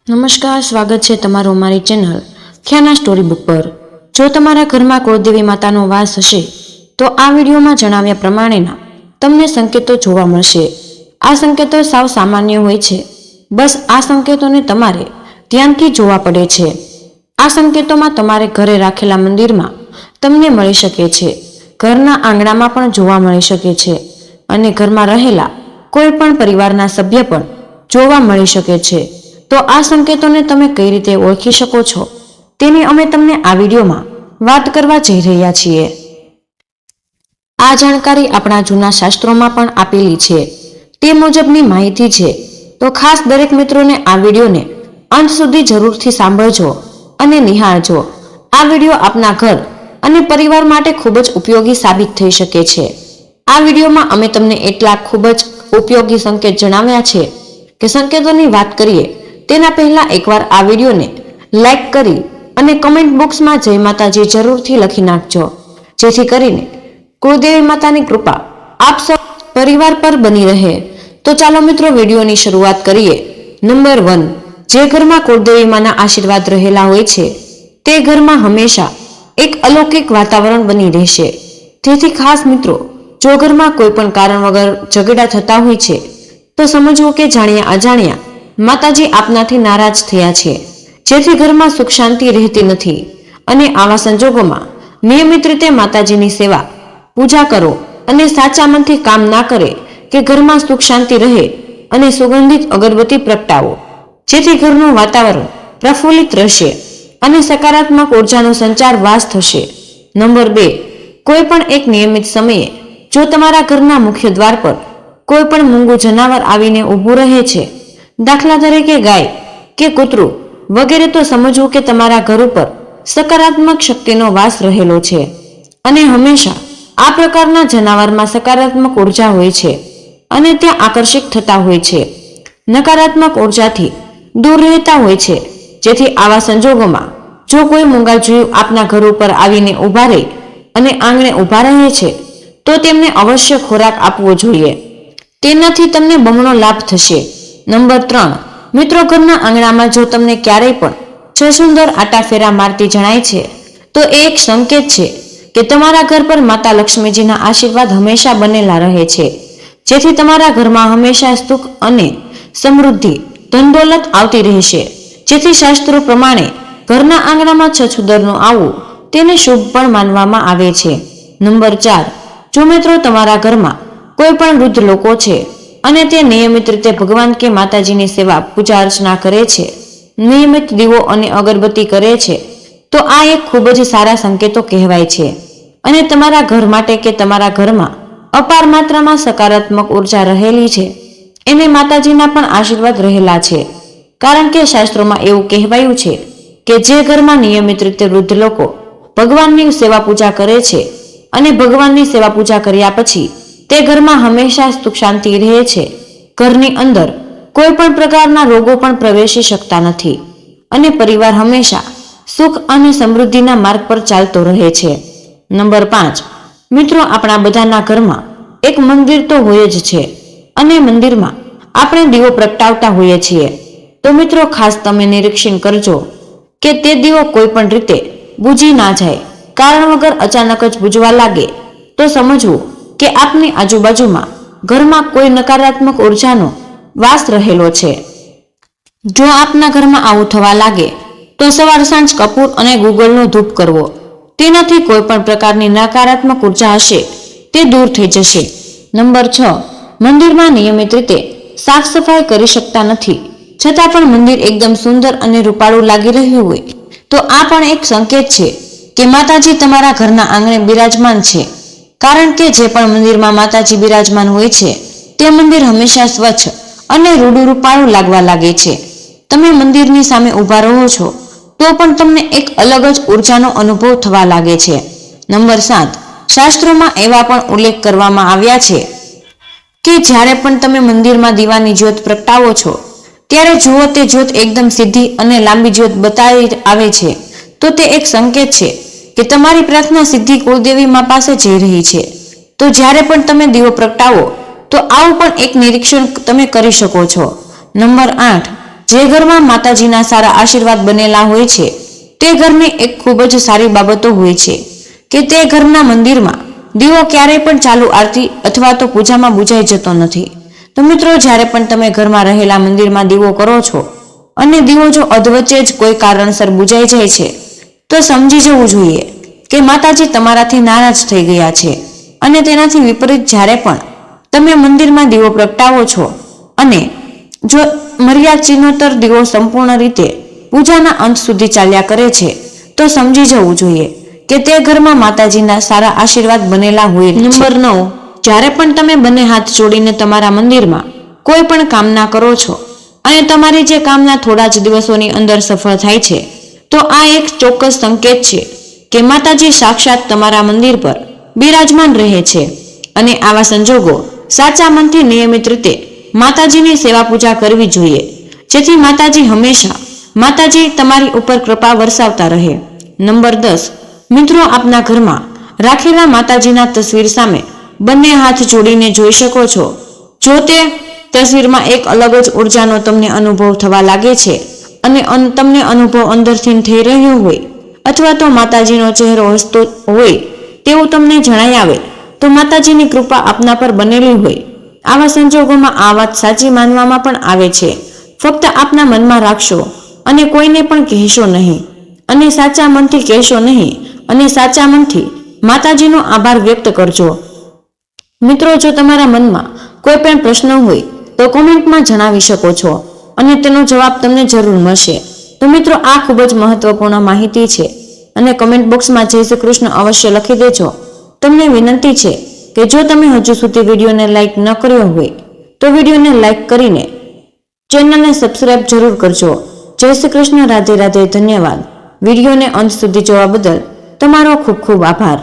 નમસ્કાર, સ્વાગત છે તમારું અમારી ચેનલ ખ્યાના સ્ટોરી બુક પર। જો તમારા ઘરમાં કુળદેવી માતાનો વાસ હશે તો આ વિડીયોમાં જણાવ્યા પ્રમાણેના તમને સંકેતો જોવા મળશે। આ સંકેતો સાવ સામાન્ય હોય છે, બસ આ સંકેતોને તમારે ધ્યાનથી જોવા પડે છે। આ સંકેતોમાં તમારે ઘરે રાખેલા મંદિરમાં તમને મળી શકે છે, ઘરના આંગણામાં પણ જોવા મળી શકે છે અને ઘરમાં રહેલા કોઈ પણ પરિવારના સભ્ય પણ જોવા મળી શકે છે। તો આ સંકેતોને તમે કઈ રીતે ઓળખી શકો છો તેની અમે તમને આ વિડીયોમાં વાત કરવા જઈ રહ્યા છીએ। આ જાણકારી આપણા જૂના શાસ્ત્રોમાં પણ આપેલી છે, તે મુજબની માહિતી છે, તો ખાસ દરેક મિત્રોને આ વિડીયોને અંત સુધી જરૂરથી સાંભળજો અને નિહાળજો। આ વિડીયો આપના ઘર અને પરિવાર માટે ખૂબ જ ઉપયોગી સાબિત થઈ શકે છે। આ વિડીયોમાં અમે તમને એટલા ખૂબ જ ઉપયોગી સંકેત જણાવ્યા છે કે સંકેતોની વાત કરીએ તેના પહેલા એકવાર આ વિડીયોને લાઈક કરી અને કમેન્ટ બોક્સમાં જય માતાજી જરૂરથી લખી નાખજો, જેથી કરીને કુળદેવી માતાની કૃપા આપ સૌ પરિવાર પર બની રહે। તો ચાલો મિત્રો વિડીયોની શરૂઆત કરીએ। નંબર 1, જે ઘરમાં કુળદેવી માના આશીર્વાદ રહેલા હોય છે તે ઘરમાં હંમેશા એક અલૌકિક વાતાવરણ બની રહેશે। તેથી ખાસ મિત્રો, જો ઘરમાં કોઈ પણ કારણ વગર ઝઘડા થતા હોય છે તો સમજવું કે જાણ્યા અજાણ્યા માતાજી આપનાથી નારાજ થયા છે, જેથી ઘરમાં સુખ શાંતિ રહેતી નથી। અને આવા સંજોગોમાં નિયમિત રીતે માતાજીની સેવા પૂજા કરો અને સાચા મનથી કામ ના કરે કે ઘરમાં સુખ શાંતિ રહે અને સુગંધિત અગરબત્તી પ્રગટાવો, જેથી ઘરનું વાતાવરણ પ્રફુલ્લિત રહેશે અને સકારાત્મક ઉર્જાનો સંચાર વાસ થશે। નંબર 2, કોઈ પણ એક નિયમિત સમયે જો તમારા ઘરના મુખ્ય દ્વાર પર કોઈ પણ મૂંગું જનાવર આવીને ઊભું રહે છે, દાખલા તરીકે ગાય કે કૂતરું વગેરે, તો સમજવું કે તમારા ઘર ઉપર સકારાત્મક શક્તિનો વાસ રહેલો છે અને હંમેશા આ પ્રકારના જનાવરમાં સકારાત્મક ઉર્જા હોય છે અને ત્યાં આકર્ષિત થતા હોય છે, નકારાત્મક ઉર્જાથી દૂર રહેતા હોય છે। જેથી આવા સંજોગોમાં જો કોઈ મૂંગાજીવ આપના ઘર ઉપર આવીને ઊભા રહે અને આંગણે ઊભા રહે છે તો તેમને અવશ્ય ખોરાક આપવો જોઈએ, તેનાથી તમને બમણો લાભ થશે। નંબર 3, મિત્રો, ઘરના આંગણામાં જો તમને ક્યારેય પણ જસુંદર આટા ફેરા મારતી જણાય છે તો એ એક સંકેત છે કે તમારા ઘર પર માતા લક્ષ્મીજીના આશીર્વાદ હંમેશા બનેલા રહે છે, જેથી તમારા ઘરમાં હંમેશા સુખ અને સમૃદ્ધિ, ધન દોલત આવતી રહેશે। જેથી શાસ્ત્રો પ્રમાણે ઘરના આંગણામાં છછુંદરનું આવવું તેને શુભ પણ માનવામાં આવે છે। નંબર 4, જો મિત્રો તમારા ઘરમાં કોઈ પણ વૃદ્ધ લોકો છે અને તે નિયમિત રીતે ભગવાન કે માતાજીની સેવા પૂજા અર્ચના કરે છે, નિયમિત દીવો અને અગરબત્તી કરે છે, તો આ એક ખૂબ જ સારા સંકેતો કહેવાય છે અને તમારા ઘર માટે કે તમારા ઘરમાં અપાર માત્રામાં સકારાત્મક ઉર્જા રહેલી છે એને માતાજીના પણ આશીર્વાદ રહેલા છે। કારણ કે શાસ્ત્રોમાં એવું કહેવાયું છે કે જે ઘરમાં નિયમિત રીતે વૃદ્ધ લોકો ભગવાનની સેવા પૂજા કરે છે અને ભગવાનની સેવા પૂજા કર્યા પછી તે ઘરમાં હંમેશા સુખ શાંતિ રહે છે, ઘરની અંદર કોઈ પણ પ્રકારના રોગો પણ પ્રવેશી શકતા નથી અને પરિવાર હંમેશા સુખ અને સમૃદ્ધિના માર્ગ પર ચાલતો રહે છે। નંબર 5, મિત્રો, આપણા બધાના ઘરમાં એક મંદિર તો હોય જ છે અને મંદિરમાં આપણે દીવો પ્રગટાવતા હોઈએ છીએ। તો મિત્રો, ખાસ તમે નિરીક્ષણ કરજો કે તે દીવો કોઈ પણ રીતે બુજી ના જાય, કારણ વગર અચાનક જ બુજવા લાગે તો સમજવું કે આપની આજુબાજુમાં ઘરમાં કોઈ નકારાત્મક ઉર્જાનો વાસ રહેલો છે। જો આપના ઘરમાં આવું થવા લાગે તો સવાર સાંજ કપૂર અને ગુગળનો ધૂપ કરવો, તેનાથી કોઈ પણ પ્રકારની નકારાત્મક ઉર્જા હશે તે દૂર થઈ જશે। નંબર 6, મંદિરમાં નિયમિત રીતે સાફ સફાઈ કરી શકતા નથી છતાં પણ મંદિર એકદમ સુંદર અને રૂપાળું લાગી રહ્યું હોય તો આ પણ એક સંકેત છે કે માતાજી તમારા ઘરના આંગણે બિરાજમાન છે। કારણ કે જે પણ મંદિરમાં માતાજી બિરાજમાન હોય છે તે મંદિર હંમેશા સ્વચ્છ અને રૂપાળું લાગવા લાગે છે। તમે મંદિરની સામે ઊભા રહો છો તો પણ તમને એક અલગ જ ઉર્જાનો અનુભવ થવા લાગે છે। નંબર 7, શાસ્ત્રોમાં એવા પણ ઉલ્લેખ કરવામાં આવ્યા છે કે જ્યારે પણ તમે મંદિરમાં દીવાની જ્યોત પ્રગટાવો છો ત્યારે જુઓ તે જ્યોત એકદમ સીધી અને લાંબી જ્યોત બતાવી આવે છે તો તે એક સંકેત છે કે તમારી પ્રાર્થના સીધી કુળદેવી મા પાસે જઈ રહી છે। તો જ્યારે પણ તમે દીવો પ્રગટાવો તો આવું પણ એક નિરીક્ષણ તમે કરી શકો છો। નંબર 8, જે ઘરમાં માતાજીના સારા આશીર્વાદ બનેલા હોય છે તે ઘરની એક ખૂબ જ સારી બાબતો હોય છે કે તે ઘરના મંદિરમાં દીવો ક્યારેય પણ ચાલુ આરતી અથવા તો પૂજામાં બુજાઈ જતો નથી. તો મિત્રો, જ્યારે પણ તમે ઘરમાં રહેલા મંદિરમાં દીવો કરો છો અને દીવો જો અધવચ્ચે જ કોઈ કારણસર બુજાઈ જાય છે તો સમજી જવું જોઈએ કે માતાજી તમારાથી નારાજ થઈ ગયા છે. અને તેનાથી વિપરીત જ્યારે પણ તમે મંદિરમાં દીવો પ્રગટાવો છો અને જો મર્યાદ ચિહ્નોતર દીવો સંપૂર્ણ રીતે પૂજાના અંત સુધી ચાલ્યા કરે છે તો સમજી જવું જોઈએ કે તે ઘરમાં માતાજીના સારા આશીર્વાદ બનેલા હોય. નંબર 9, જ્યારે પણ તમે બંને હાથ જોડીને તમારા મંદિરમાં કોઈ પણ કામના કરો છો અને તમારી જે કામના થોડા જ દિવસોની અંદર સફળ થાય છે તો આ એક ચોક્કસ સંકેત છે કે માતાજી સાક્ષાત તમારા મંદિર પર બિરાજમાન રહે છે. અને આવા સંજોગો સાચા મનથી નિયમિત રીતે માતાજીની સેવા પૂજા કરવી જોઈએ, જેથી માતાજી તમારી ઉપર કૃપા વરસાવતા રહે. નંબર 10, મિત્રો, આપના ઘરમાં રાખેલા માતાજીના તસવીર સામે બંને હાથ જોડીને જોઈ શકો છો. જો તે તસવીરમાં એક અલગ જ ઉર્જાનો તમને અનુભવ થવા લાગે છે અને તમને અનુભવ અંદરથી થઈ રહ્યો હોય અથવા તો માતાજીનો ચહેરો હસતો હોય તેવું તમને જણાઈ આવે તો માતાજીની કૃપા આપના પર બનેલી હોય. આવા સંજોગોમાં આ વાત સાચી માનવામાં પણ આવે છે. ફક્ત આપના મનમાં રાખશો અને કોઈને પણ કહેશો નહીં અને સાચા મનથી કહેશો નહીં અને સાચા મનથી માતાજીનો આભાર વ્યક્ત કરજો. મિત્રો, જો તમારા મનમાં કોઈ પણ પ્રશ્ન હોય તો કોમેન્ટમાં જણાવી શકો છો અને તેનો જવાબ તમને જરૂર મળશે. તો મિત્રો, આ ખૂબ જ મહત્વપૂર્ણ માહિતી છે અને કમેન્ટ બોક્સમાં જય શ્રી કૃષ્ણ અવશ્ય લખી દેજો. તમને વિનંતી છે કે જો તમે હજુ સુધી વિડીયોને લાઈક ન કર્યો હોય તો વિડીયોને લાઈક કરીને ચેનલને સબસ્ક્રાઇબ જરૂર કરજો. જય શ્રી કૃષ્ણ. રાધે રાધે. ધન્યવાદ. વિડીયોને અંત સુધી જોવા બદલ તમારો ખૂબ ખૂબ આભાર.